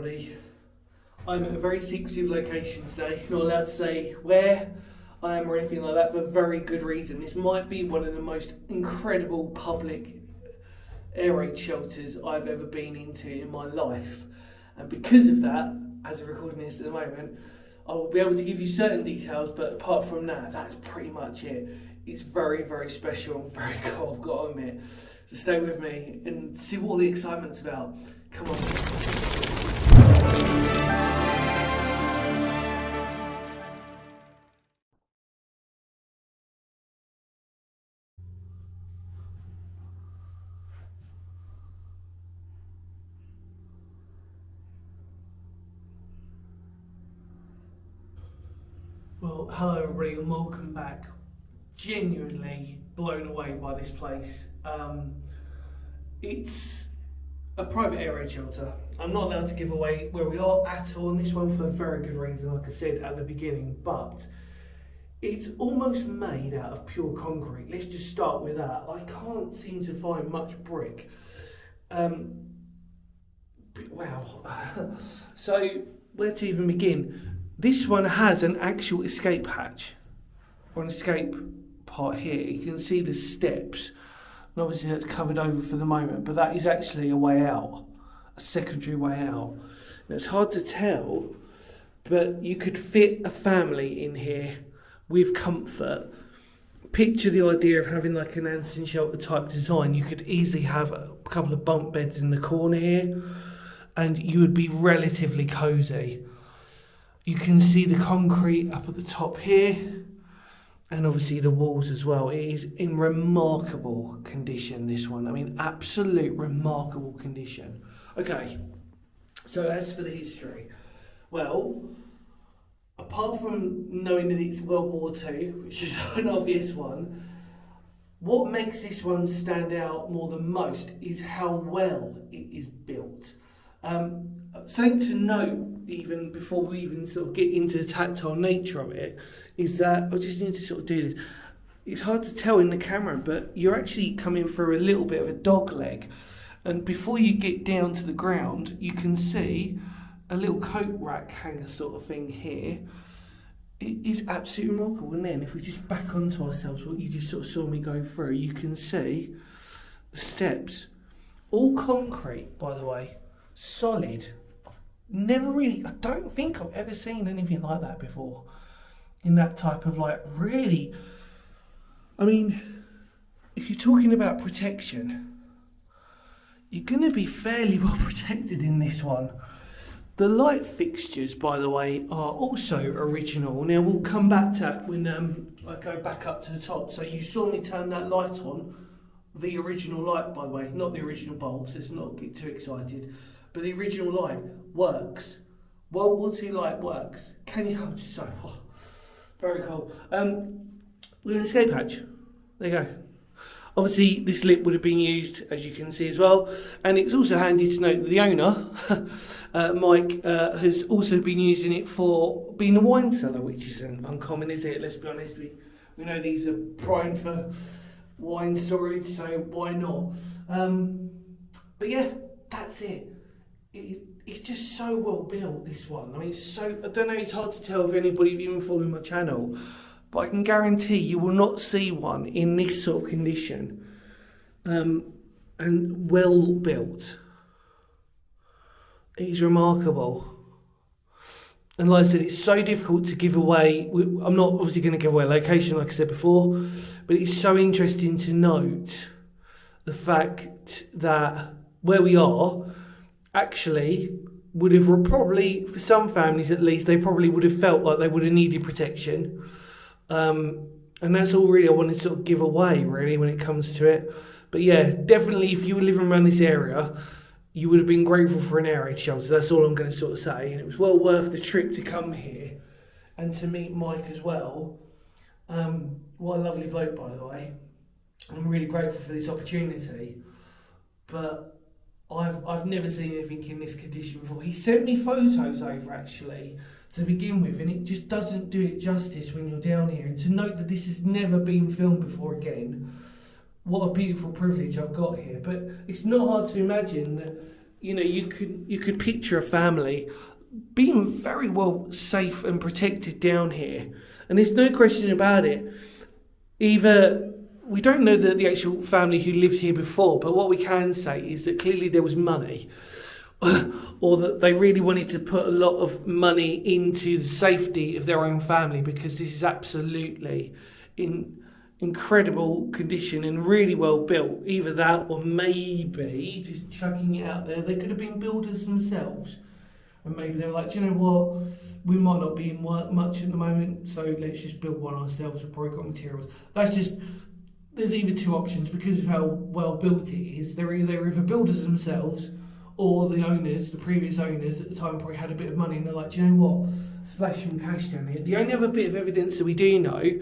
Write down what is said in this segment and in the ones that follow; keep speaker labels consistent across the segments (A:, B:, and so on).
A: everybody. I'm at a very secretive location today. Not allowed to say where I am or anything like that for very good reason. This might be one of the most incredible public air raid shelters I've ever been into in my life. And because of that, as I'm recording this at the moment, I will be able to give you certain details, but apart from that, that's pretty much it. It's very, very special and very cool, I've got to admit. So stay with me and see what all the excitement's about. Come on. Well, hello everybody and welcome back. Genuinely blown away by this place. It's a private air raid shelter. I'm not allowed to give away where we are at all on this one for a very good reason, like I said at the beginning, but it's almost made out of pure concrete. Let's just start with that. I can't seem to find much brick. Wow. So, where to even begin? This one has an actual escape hatch, or an escape part here. You can see the steps, and obviously that's covered over for the moment, but that is actually a way out, a secondary way out. Now, it's hard to tell, but you could fit a family in here with comfort. Picture the idea of having like an Anderson shelter type design. You could easily have a couple of bunk beds in the corner here, and you would be relatively cosy. You can see the concrete up at the top here, and obviously the walls as well. It is in remarkable condition, this one. I mean, absolute remarkable condition. Okay, so as for the history, well, apart from knowing that it's World War II, which is an obvious one, what makes this one stand out more than most is how well it is built. Something to note, even before we even sort of get into the tactile nature of it, is that I just need to sort of do this. It's hard to tell in the camera, but you're actually coming through a little bit of a dog leg, and before you get down to the ground, you can see a little coat rack hanger sort of thing here. It is absolutely remarkable. And then if we just back onto ourselves, what you just sort of saw me go through, you can see the steps, all concrete, by the way, solid. I don't think I've ever seen anything like that before, in that type of like really, I mean, if you're talking about protection, you're going to be fairly well protected in this one. The light fixtures, by the way, are also original. Now we'll come back to that when I go back up to the top. So you saw me turn that light on, the original light, by the way, not the original bulbs, let's not get too excited. But the original light works. World War II light works. Can you hold just so very cool. We're in an escape hatch. There you go. Obviously this lip would have been used, as you can see as well, and it's also handy to note that the owner, Mike, has also been using it for being a wine cellar, which isn't uncommon, is it? Let's be honest, we know these are primed for wine storage, so why not? But yeah, that's it. It's just so well built, this one. I mean, I don't know, it's hard to tell if anybody even following my channel, but I can guarantee you will not see one in this sort of condition, and well built. It is remarkable. And like I said, it's so difficult to give away. I'm not obviously going to give away a location, like I said before, but it's so interesting to note the fact that where we are actually would have probably, for some families at least, they probably would have felt like they would have needed protection. And that's all really I want to sort of give away, really, when it comes to it. But yeah, definitely if you were living around this area, you would have been grateful for an air raid shelter. That's all I'm going to sort of say. And it was well worth the trip to come here and to meet Mike as well. What a lovely bloke, by the way. I'm really grateful for this opportunity. But I've never seen anything in this condition before. He sent me photos over, actually, to begin with, and it just doesn't do it justice when you're down here. And to note that this has never been filmed before again, what a beautiful privilege I've got here. But it's not hard to imagine that you could picture a family being very well safe and protected down here, and there's no question about it. Either we don't know the actual family who lived here before, but what we can say is that clearly there was money, or that they really wanted to put a lot of money into the safety of their own family, because this is absolutely in incredible condition and really well built. Either that, or maybe, just chucking it out there, they could have been builders themselves. And maybe they were like, do you know what, we might not be in work much at the moment, so let's just build one ourselves. We've probably got materials. There's either two options because of how well built it is. They're either builders themselves, or the previous owners at the time probably had a bit of money and they're like, do you know what, splash some cash down here. The only other bit of evidence that we do know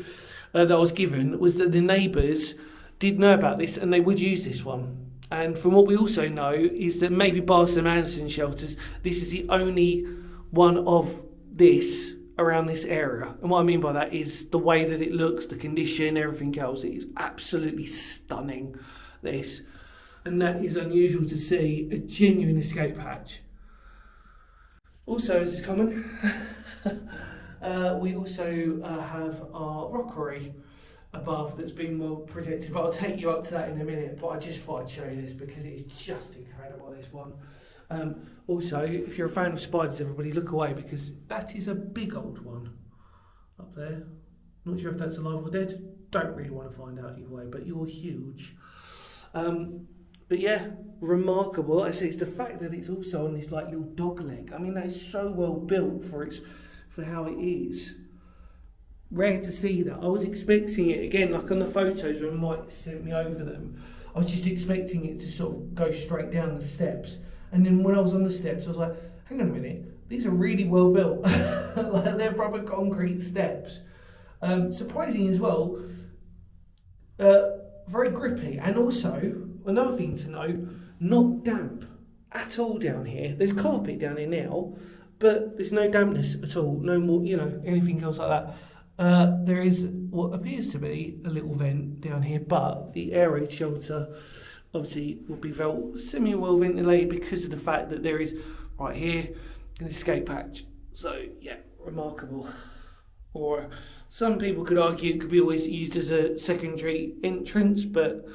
A: that I was given was that the neighbours did know about this and they would use this one. And from what we also know is that maybe bar some Anderson shelters, this is the only one of this around this area. And what I mean by that is the way that it looks, the condition, everything else. It is absolutely stunning, this. And that is unusual to see a genuine escape hatch. Also, as is common, we also have our rockery above that's been well protected, but I'll take you up to that in a minute. But I just thought I'd show you this because it is just incredible, this one. Also, if you're a fan of spiders, everybody look away, because that is a big old one up there. Not sure if that's alive or dead, don't really want to find out either way, but you're huge. But yeah, remarkable. Like I say, it's the fact that it's also on this like little dog leg. I mean, that is so well built for how it is. Rare to see that. I was expecting it, again, like on the photos when Mike sent me over them, I was just expecting it to sort of go straight down the steps. And then when I was on the steps, I was like, hang on a minute, these are really well built. Like they're proper concrete steps. Surprising as well, very grippy. And also, another thing to note, not damp at all down here. There's carpet down here now, but there's no dampness at all. No more, anything else like that. There is what appears to be a little vent down here, but the air raid shelter obviously would be semi-well ventilated because of the fact that there is, right here, an escape hatch. So, yeah, remarkable. Or some people could argue it could be always used as a secondary entrance, but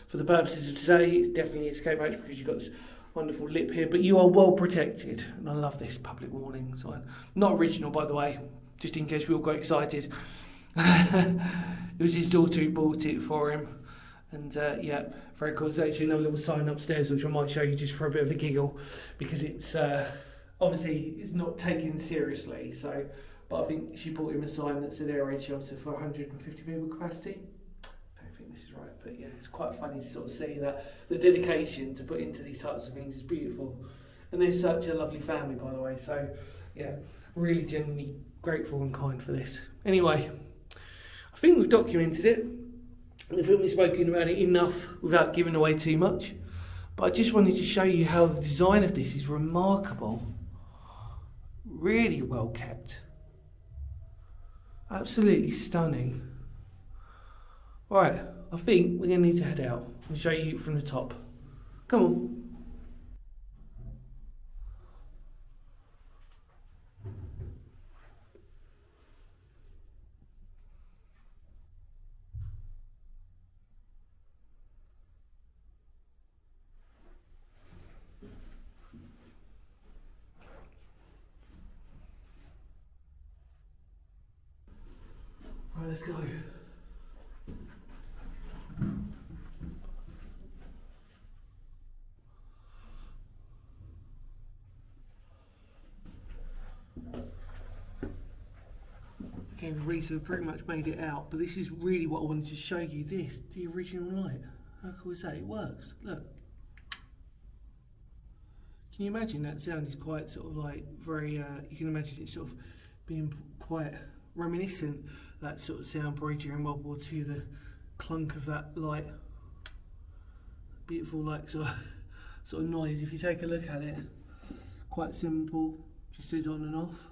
A: for the purposes of today, it's definitely an escape hatch because you've got this wonderful lip here, but you are well protected. And I love this public warning sign. Not original, by the way, just in case we all got excited. It was his daughter who bought it for him. And yeah, very cool. There's actually another little sign upstairs which I might show you just for a bit of a giggle, because it's obviously it's not taken seriously. So, but I think she bought him a sign that said air raid shelter for 150 people capacity. I don't think this is right, but yeah, it's quite funny to sort of see that the dedication to put into these types of things is beautiful. And they're such a lovely family, by the way. So yeah, really genuinely grateful and kind for this. Anyway, I think we've documented it. I think we've spoken about it enough without giving away too much. But I just wanted to show you how the design of this is remarkable. Really well kept. Absolutely stunning. Right, I think we're going to need to head out and show you from the top. Come on. Right, let's go. Okay, Reese have pretty much made it out, but this is really what I wanted to show you. The original light. How cool is that? It works. Look. Can you imagine that sound is quite sort of like very, you can imagine it sort of being quite reminiscent, that sort of sound probably during World War II, the clunk of that light. Beautiful like sort of noise. If you take a look at it, quite simple, just says on and off,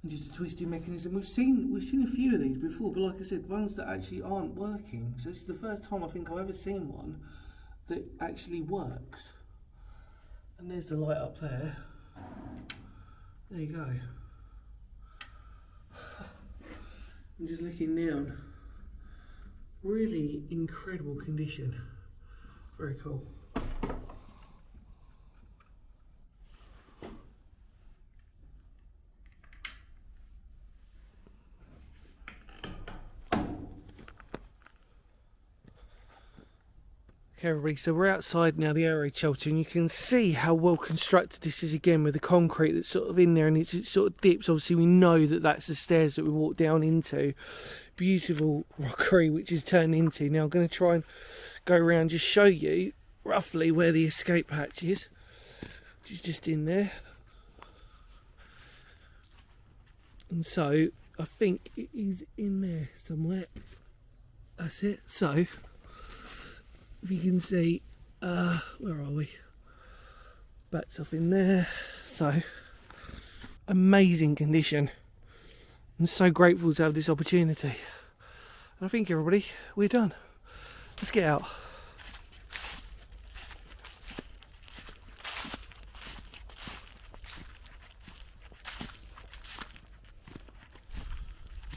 A: and just a twisting mechanism. We've seen a few of these before, but like I said, ones that actually aren't working. So this is the first time I think I've ever seen one that actually works. And there's the light up there. There you go. I'm just looking down. Really incredible condition. Very cool. Okay everybody, so we're outside now, the air raid shelter, and you can see how well constructed this is again with the concrete that's sort of in there, and it sort of dips. Obviously we know that that's the stairs that we walk down into. Beautiful rockery which is turned into. Now I'm going to try and go around, just show you roughly where the escape hatch is, which is just in there. And so I think it is in there somewhere. That's it. So if you can see, where are we? Bats off in there. So, amazing condition. I'm so grateful to have this opportunity. And I think everybody, we're done. Let's get out.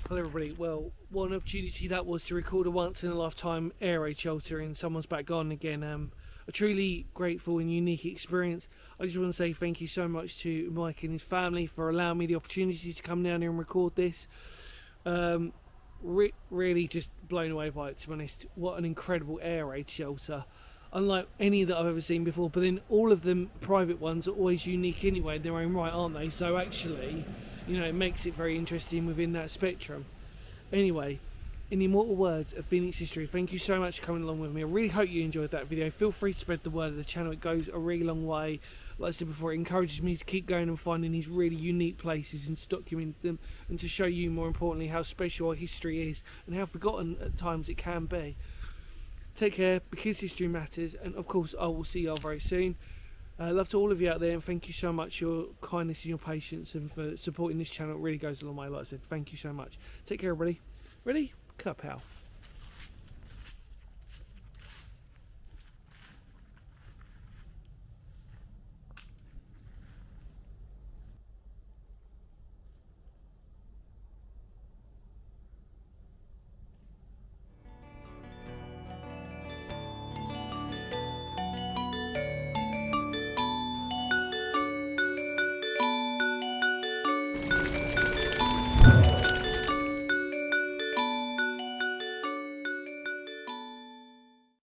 A: Hello everybody, well, what an opportunity that was to record a once in a lifetime air raid shelter in someone's back garden again. A truly grateful and unique experience. I just want to say thank you so much to Mike and his family for allowing me the opportunity to come down here and record this. Really just blown away by it, to be honest. What an incredible air raid shelter. Unlike any that I've ever seen before, but then all of them private ones are always unique anyway in their own right, aren't they? So actually, you know, it makes it very interesting within that spectrum. Anyway, in the immortal words of Phoenix History, thank you so much for coming along with me. I really hope you enjoyed that video. Feel free to spread the word of the channel. It goes a really long way. Like I said before, it encourages me to keep going and finding these really unique places and to document them, and to show you, more importantly, how special our history is and how forgotten at times it can be. Take care, because history matters, and of course I will see you all very soon. Love to all of you out there, and thank you so much for your kindness and your patience and for supporting this channel. It really goes a long way. Like I said, thank you so much. Take care everybody. Ready? Cut, pal.